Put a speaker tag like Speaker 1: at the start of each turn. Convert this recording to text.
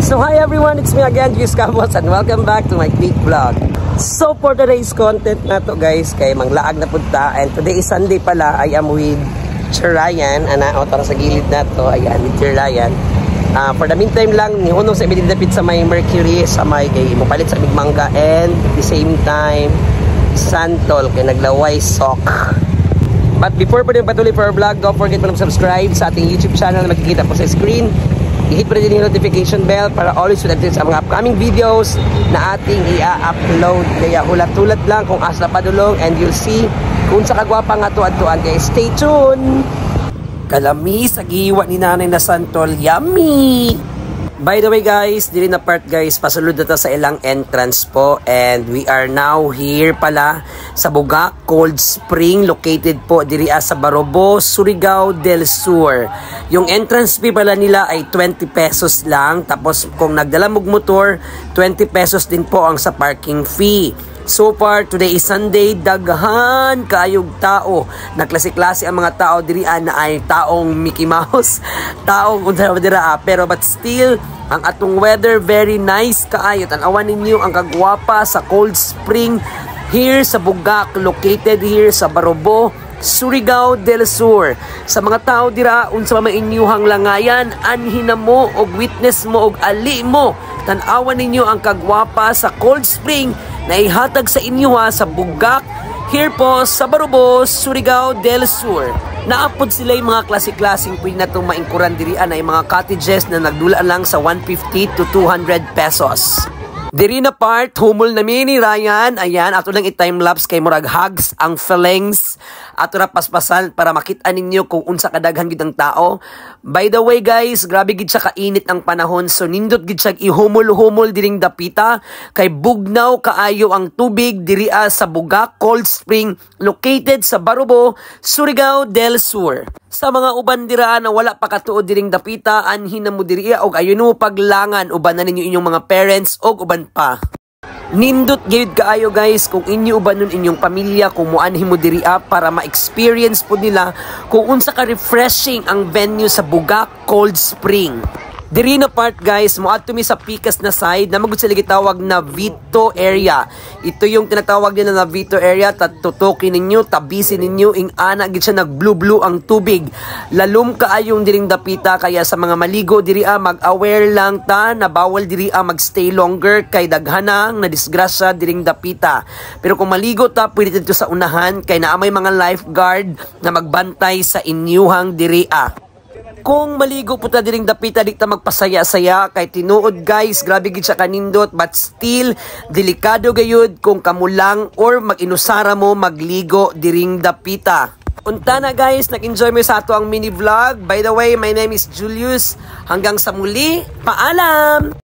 Speaker 1: So hi everyone, it's me again, Julius Campos, and welcome back to my quick vlog. So for today's content na to guys, kay manglaag na punta, and today is Sunday pala. I am with Sir Ryan, tara sa gilid na to, ayan, with Sir Ryan. For the meantime lang, ni Hunong sa ibinidapit sa may Mercury, sa may kay mupalit sa Bigmanga, and at the same time, Santol, kay naglaway sok. But before pa rin patuloy for our vlog, don't forget to subscribe sa ating YouTube channel na makikita po sa screen. I-hit pa rin yung notification bell para always to update sa mga upcoming videos na ating i-upload. Kaya ulat-ulat lang kung asa padulong, and you'll see kung sa kagwapa nga tuan-tuan. Kaya stay tuned! Kalami sa giwa ni Nanay na Santol, yummy! By the way guys, dili na part guys, pasulod na ta sa ilang entrance po, and we are now here pala sa Bugak Cold Spring, located po diri sa Barobo, Surigao del Sur. Yung entrance fee pala nila ay 20 pesos lang, tapos kung nagdala mong motor, 20 pesos din po ang sa parking fee. So far, today is Sunday, daghan kayog tao. Naklase-klase ang mga tao diri na ay taong Mickey Mouse, taong unsa dira, pero but still ang atong weather very nice kaayo. Tan-awan ninyo ang kagwapa sa Cold Spring here sa Bugak, located here sa Barobo, Surigao del Sur. Sa mga tao dira unsa man inyuhang langayan, anhin na mo og witness mo og ali mo, tan-awan ninyo ang kagwapa sa Cold Spring na ihatag sa inyo sa Bugak, here po sa Barobo, Surigao del Sur. Naapod sila yung mga klase-klaseng pwede na itong maingkuran dirian na yung mga cottages na nagdulaan lang sa 150 to 200 pesos. Diri na part, humol na ni Ryan. Ayan, ato lang i-timelapse kay murag hugs ang feelings. Ato na paspasan para makita ninyo kung unsa kadaghan gid ang tao. By the way guys, grabe gid siya kainit ang panahon. So nindot gid siya ihumol-humol diring dapita. Kay bugnaw kaayo ang tubig diri sa Bugak Cold Spring, located sa Barobo, Surigao del Sur. Sa mga uban dira na wala pa katuod diring dapita, anhin na mo diri og ayon mo paglangan uban na ninyo inyong mga parents og uban pa. Nindot gayud kaayo guys kung inyo ubanon inyong pamilya kung muanhin mo diri para ma-experience po nila kung unsa ka refreshing ang venue sa Bugak Cold Spring. Diri na part guys, moadto mi sa pikas na side na magud sila gitawag na Vito area. Ito yung tinatawag nila na Vito area. Tutukin ninyo, tabisin ninyo, ing ana gid siya nag blue ang tubig. Lalum kaayong diring dapita, kaya sa mga maligo diri mag-aware lang ta na bawal diri magstay longer kay daghanang na disgrasya diring dapita. Pero kung maligo ta, pwede dito sa unahan kay naamay mga lifeguard na magbantay sa inyuhang diri. Kung maligo po ta diring dapita, di ta magpasaya-saya kay tinuod guys, grabe gid siya kanindot, but still delikado gayud kung kamo lang or mag-inusara mo magligo diring dapita. Unta na guys, nag-enjoy mo sa ato ang mini vlog. By the way, my name is Julius. Hanggang sa muli, paalam!